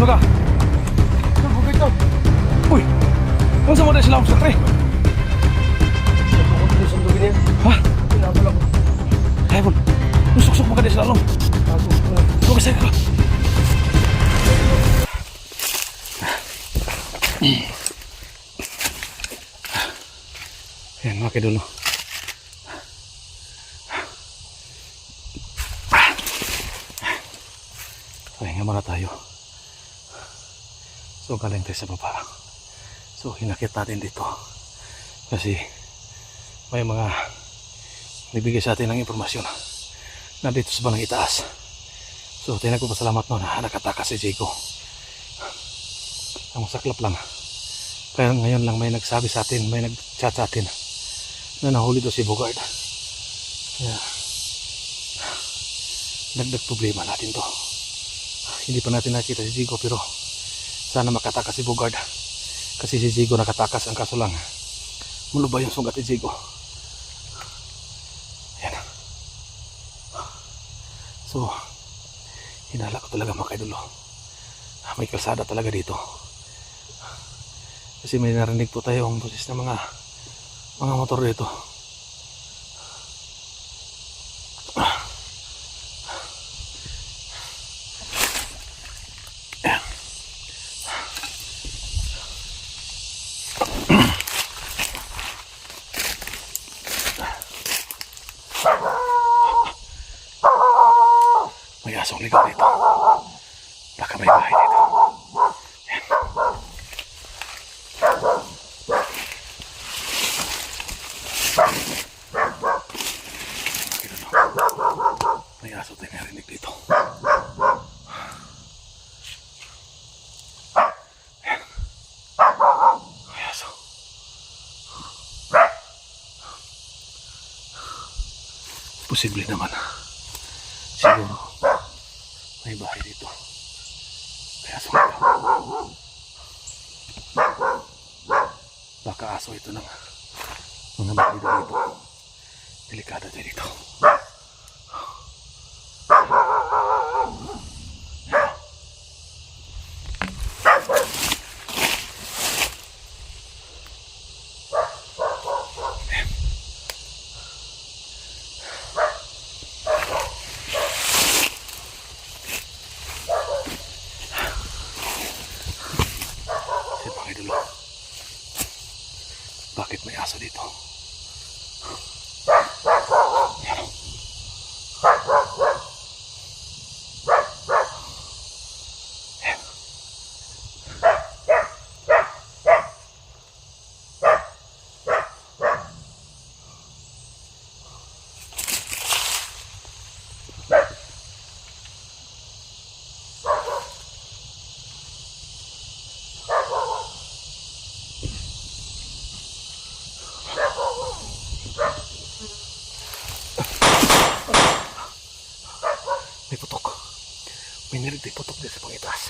Suga. Bukit daw. Uy. Ano sa mga sila ako sa tre? Ha? Ay pun. Nusuk-suk mo ka din sila long. Suga saya ka. Yan, makay dulu. Pahinga muna tayo. So galing tayo sa baba. So hinakit natin dito. Kasi may mga nagbigay sa atin ng impormasyon na dito sa bandang itaas. So tayo nagpapasalamat mo na nakatakas si Jigo. Ang masaklap lang. Kaya ngayon lang may nagsabi sa atin, may nag-chat sa atin na nahuli daw si Bogard. Kaya dagdag problema natin to. Hindi pa natin nakita si Jigo, pero sana makatakas si Bogard. Kasi si Jigo nakatakas, ang kaso lang mulubay yung sugat ni Jigo. Yan. So hinala ko talaga mga kaidolo. May kalsada talaga dito. Kasi may narinig po tayo ang boses ng mga motor dito. May asong ligaw dito. Baka may bahay dito. May aso tayo narinig dito. May aso. Posible naman. Siguro may bahay dito. May aso ito. Baka aso ito ng mga bahay dito. Delikado tayo dito. Bakit may aso dito? Yan. Yan. May putok. May narinig putok din sa pangitaas.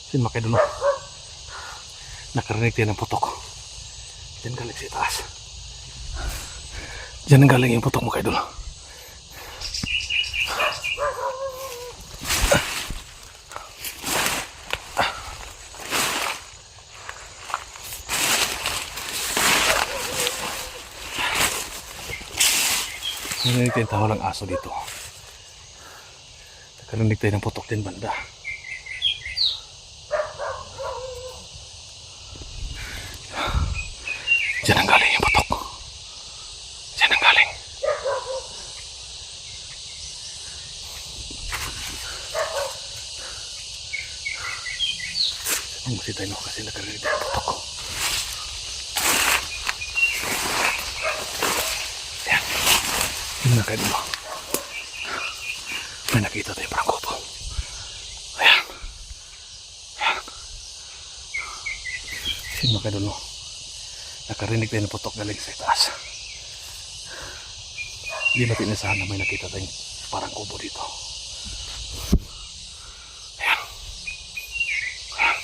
Sin makidulo. Nakarinig tayo ng putok. Diyan galing sa itaas. Diyan galing yung putok mo kaidolo. Narinig tayo tawa ng aso dito. Nakarinig tayo ng putok din banda. Diyan ang galing yung putok. Diyan ang galing. Ang masih tayo kasi nakarinig tayo ng putok. Yun na kayo dito. May nakita tayo parang kubo. Ayan. Ayan. Yun na kayo dito. Nakarinig tayo ng putok galing sa itaas. Hindi natin inasahan na may nakita tayong parang kubo dito. Ayan. Ayan.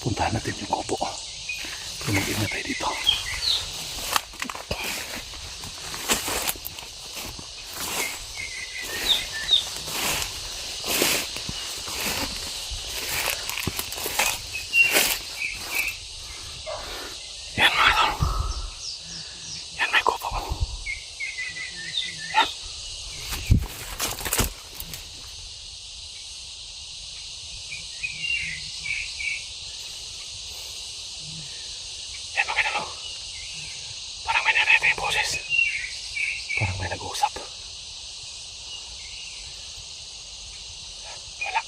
Puntahan natin yung kubo. Pero mag-ingat tayo dito. Yan mga tol. Yan may kubo. Yan. Yan mga tol. Parang may narito yung boses. Parang may nag-uusap. Wala.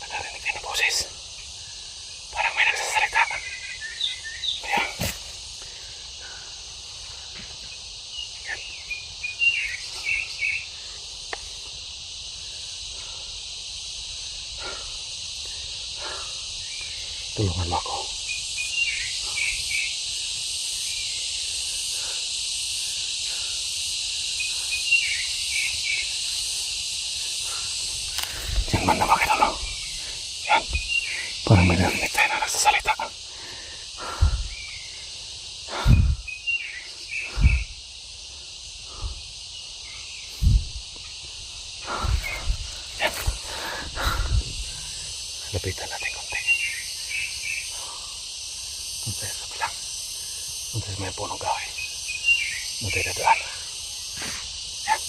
Nakarinig tayo ng boses. Parang may nagsasalita. Kaya. Yan. Tulungan mo ako. Yan man na makita mo. Yan. Parang may narinig tayo na nagsasalita. Yan. Lapitan natin konti. Doon tayo sa bilang. Doon tayo may punong kahoy. Doon tayo dadaan. Yan.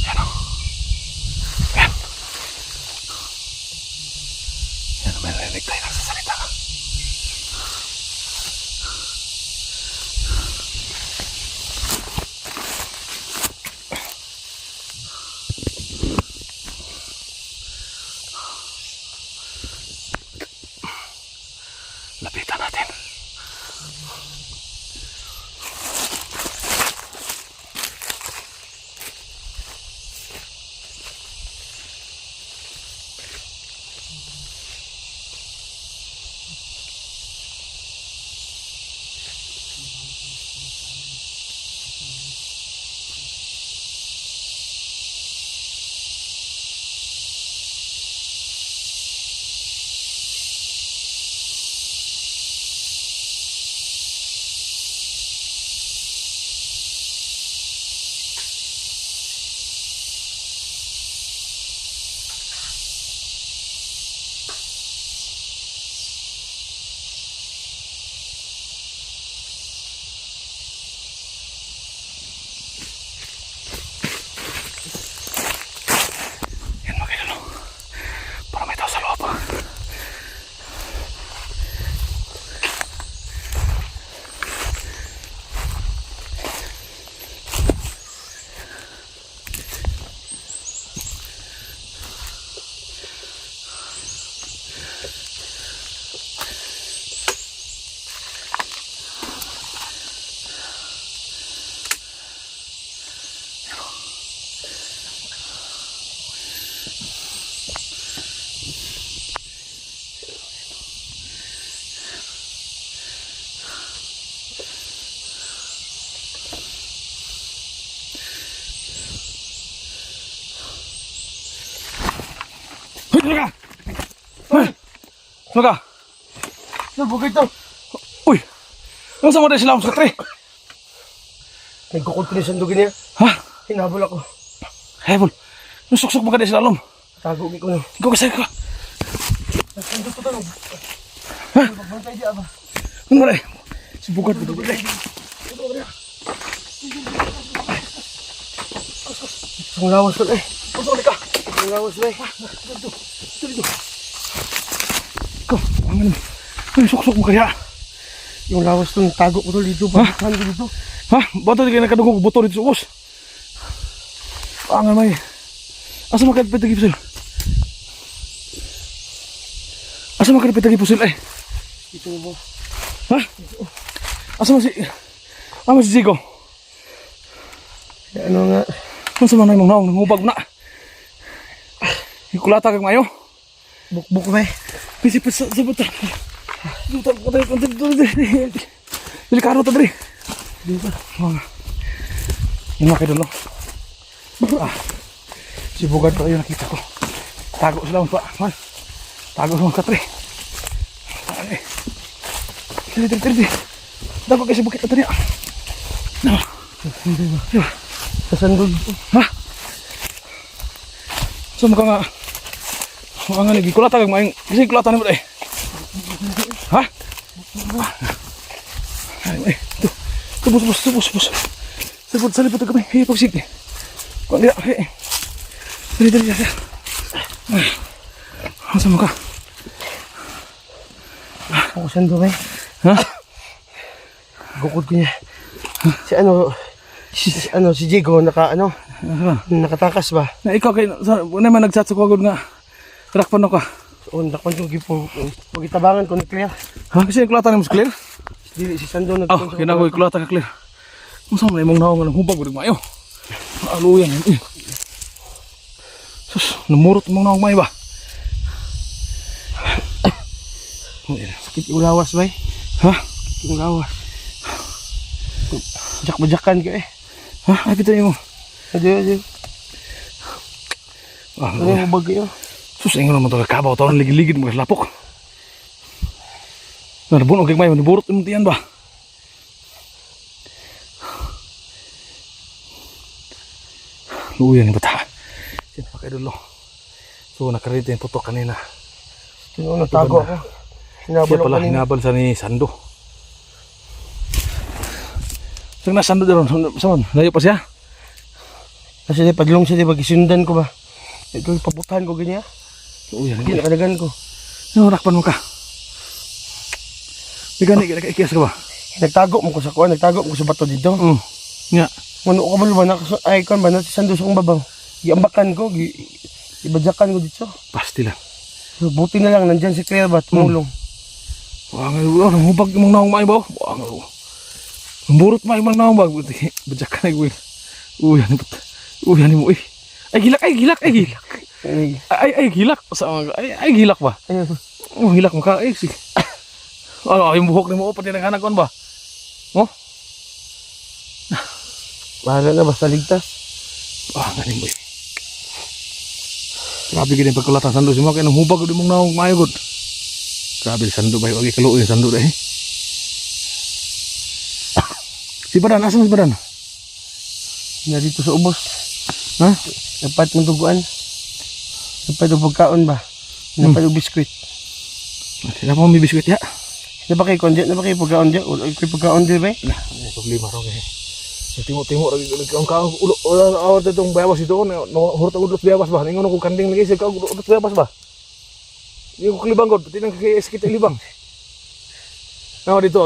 Yan o. Yan. Yan, may narinig tayo nagsasalita. Lapitan natin. Yan mga kailan. Parang may tao sa loob. Hoy, sino ka? Hoy! Sino ka? Nabugay to. Uy! Ano sa mga sila sa katre? Nagkukultulis ang dugin niya. Ha? Hinabol ako. Hebol! Yung suksok mga sila alam. Tago ko na. Ikaw kasi ka. Nandito to tanong. Ha? Magbantay di aba. Ano ba rin? Sibugat mo dugin. Ang lawas to eh. Pagkakali ka! Ang lawas na eh. Dito. Ikaw, ang ano? Ay, suksok mo kaya. Yung lawas to, tago ko to dito. Bakit dito? Ha? Bato di kayo nakadugong buto dito sa ubos. Pangan may. Asa makapit lagi pusil? Asa makapit lagi pusil eh? Dito mo. Ha? Asa masih? Ama si Zico. Ano nga? Ano sa mga nangong nangubag na? Ikulata kag mayo. Bukbuk ba eh. Pisipit sa buta. Delikado to diri. Ini makin dulu. Si Bugad pa yung nakita ko. Tago sila pa, man. Tago sa mga katri. Tiri. Tago kasi bukit na niya. No. Sasandog. Ha? So mukhang nga nagkulata kag maing kasi kulatan mo dai. Ha? Ay, bus. Sa lipot kami. Hey, pagsik. Kuan dia. Hey. Dali. Asa mo ka? Ako sando ba? Ha? Gukod ko niya. Si Jigo nakatakas ba? Na ikaw kay naman nagchat sa kogod nga. Trakpan ka. O nakon ko gipo pagitabangan ko ni Claire. Ha? Kasi kulatan mo sa clear? Dili si Sando Oh, kinagoy kulatan ka clear. Unsa man imong naong nga hubag ug mayo? Aluyan. Sus, namurot imong naong mayo ba? Sakit yung lawas ba? Ha? Sakit yung lawas. Jak-bajakan ka eh. Ha? Ay kita mo. Adi. Ah, Ano yung hubag kayo? sus, ingon naman ito kakabaw. Tawang ligid-ligid mo lapok. Nabunog kay mayo, naburot imong tiyan ba? Luyan yung bata. Sino pa kayo dulo? So, nakarito yung putok kanina. Sino natago ako? Siya Hinabol ako pala, kanina. hinabal sa ni Sando. So, na Sando doon. Saan? Layo pa siya? Kasi di padlong siya di ba gisundan ko ba? Ito pabutan ko ganyan. Luyan. Hindi nakadagan ko. Ano, rakpan mo ka? Di ka ikiyas ka ba? Nagtago mo ko sa kuwan, nagtago mo ko sa bato dito. Nga. Mano ko ba na ay kon ba na si Sando sa kong babaw. Giambakan ko, ibadyakan ko dito. Pasti lang. So, buti na lang nandyan si Claire ba tumulong. Wah, nga, hubag imong naong maay ba? Wah, nga. Burot maay imong naong ba? Bajak ka na, Will. Uyan mo, eh. Ay, gilak. Ay, Ay, gilak. Ay, gilak ba? ayun. Oh, hilak mo ka. Eh, sige. Ano, yung buhok ni mo, pati nang hanag ba? Oh? Bahala na basta ligtas. Ah, galing mo eh. Grabe gini pagkulatan Sando. Si mga kaya nang hubag di mong naong mayagod. Grabe Sando ba? Huwag ikaluoy Sando dahil. Si Badan, asan si Badan? Na dito sa ubos. Ha? Dapat mong tuguan. Dapat yung pagkaon ba? Dapat yung biskwit. Sila pa may biskwit ya? Dapat kayo kondya? Dapat kayo pagkaon dyan? Wala kayo pagkaon dyan ba? Nah, may problema rin eh. Yung timo-timo, ang kaong awat itong bayabas ito, hurot ang udlos bayabas ba? Ningon ako kanding lagi sa kaong udlos bayabas ba? Yung kalibang god, pati nang kakaiskit ang libang. Nawa dito,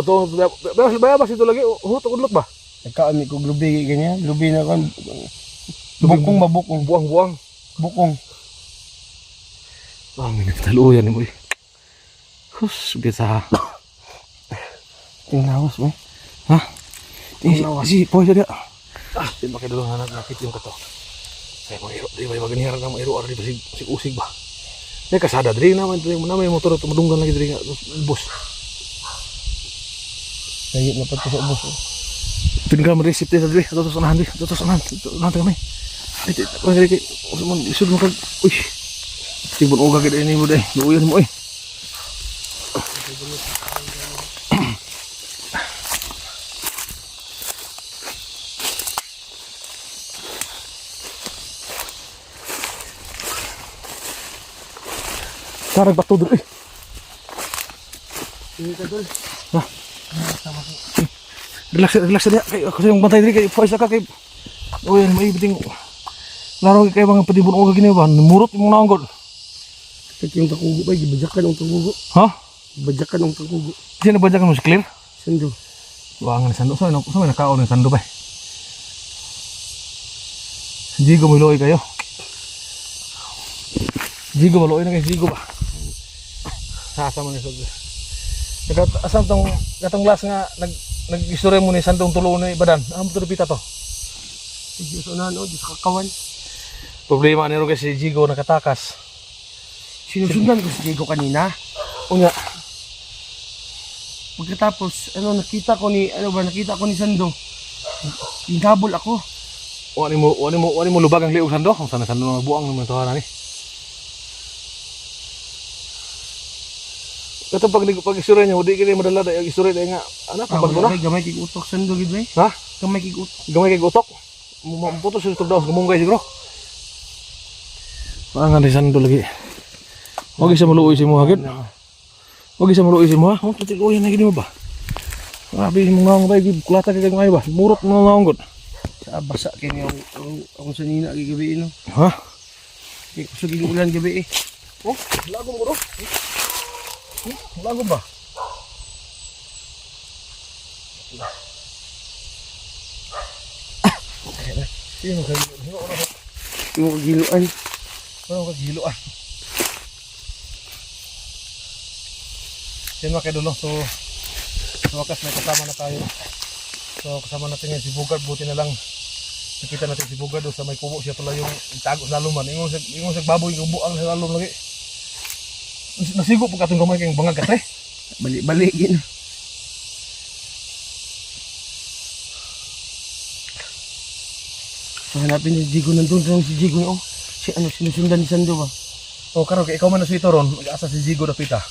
bayabas ito lagi, hurot ang udlos ba? Nagkaon ko lubi ganyan. Lubi na kon. Bukong ba bukong? Buang-buang. Bukong. Ah, may nagtaluyan ni mo eh. Hus, bisa. Tingnawas mo. Ha? Si Poy dia. Ah, di pakai dulu anak nakit yung kato. Saya mau iro, di ba maganiharan na iro ari si usig ba. Nya kasada diri naman yung motor to madunggan lagi diri bus. Sayit na pa sa ubos. Tinggal meresip diri diri ato sa nahan diri, ato sa nahan kami. Ito ko diri kay usman isud mo kag uy. Tibon uga gid ini mo dai. Luoyan mo eh. Sarag bato dulu. Ini ka dul. Ha. Relax dia. Kasi yung bantay diri kay Poy ka kay. Oh, yan may biting. Laro kay mga padibon uga gini ba? Murot mo na anggot. Ito yung takugo ba? Gibajakan ang takugo. Ha? Gibajakan ang takugo. Sino ba mo si Clear? Sando. Wangan Sando. So may nakaon ng Sando ba? Jigo mo loy kayo. Jigo mo loy na kay Jigo ba? Sasa mo ni Sando. Asam tong katong last nga nag-istorya mo ni Sandong tulo ni Badan. Amo to pita to. Sige so na di sa kakawan. Problema ni ro kasi Jigo nakatakas. Sinusundan ko si Diego kanina. Unya. Pagkatapos, nakita ko ni Sando. Hingabol ako. Wani mo lubag ang liog sando. Ang sana sando buang naman to ni. Ito pag istorya niya, di kini madala da yung istorya da nga anak pag mo na. Gamay kig utok Sando gid bay. Ha? Gamay kig utok. Gamay kay utok. Putos sa tubdaw gumunggay siguro. Pangan ni sando lagi. Wag isa maluoy si mo hagid. Wag isa maluoy si mo ha. Mo tiguyan na gid mo ba? Grabe mo nga bay gid kulata kay ngayo ba. Murot mo nga ngod. Sa basa kini ang sanina gigabi no. Ha? Kay kusog ulan gabi eh. Oh, lago mo ro. Lago ba? Sino kayo? Yung kagiluan. Ano kagilo ah? Yan mga kaidolo, so sa wakas may kasama na tayo. So kasama natin yan si Bugard, buti na lang nakita natin si Bugard doon sa may kubo siya pala yung tago sa laluman. Ingon sa baboy, yung buang sa lalum lagi. Nasigo po katong gamay kayong bangag katre. Balik-balik gin. So hanapin si Jigo nandun si Jigo oh. Sinusundan ni Sando ba? O karon kay ikaw man nasito ron, mag-asa si Zigo dapita.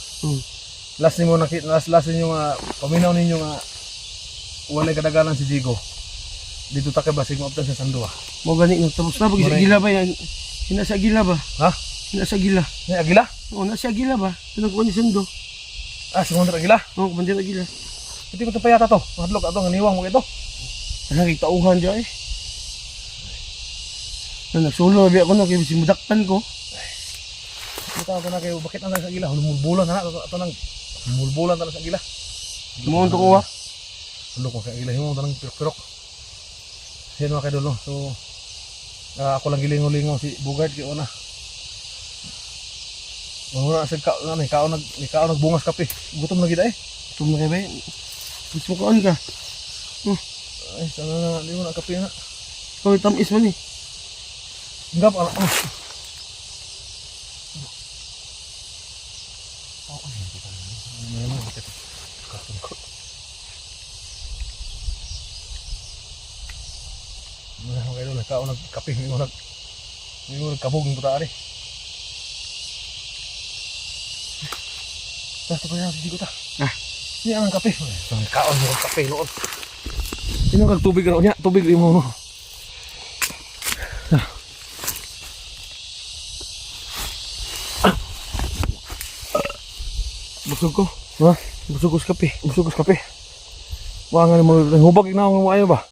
Last nimo nakita, last ninyo nga paminaw ninyo nga wala kadagalan si Zigo. Dito ta kay basig mo sa Sando ah. Mo gani no tapos na pag sa gila ba yan? Nasa gila ba? Ha? Nasa gila. Ni Agila? Oh, nasa gila ba? Tunong ko ni Sando. Ah, si Commander Agila. Oh, bandira gila. Hindi ko to payata to. Madlok ato nga niwang mo ito. Nakita uhan diya eh. Nagsulo biya ko no kay simudakpan ko. Kita ko na kayo bakit na sa Agila? Humulbulan na ato nang humulbulan ta sa Agila. Mo to ko wa. Ulo ko sa Agila himo tanang pirok-pirok. Sino ka dolo? So ako lang gilingo-lingo si Bugard kay ona. Wala sa kaon nagbungas kape. Gutom na gid ay. Gutom na kay ba? Gusto mo kaon ka? Ay sana na di mo na kape na. Ikaw tamis man eh. Enggak ala. Mga kayo nagkaon nagkape mo nagkabog ng puta ari. Basta pa yan si Jigo ta. Ini ang kape. Kaon mo kape noon. Sino kag tubig raw niya? Tubig mo no. Busog ko. Ha? Busog ko sa kape. Busog ko sa kape. Wa nga mo hubag na mo ayo ba?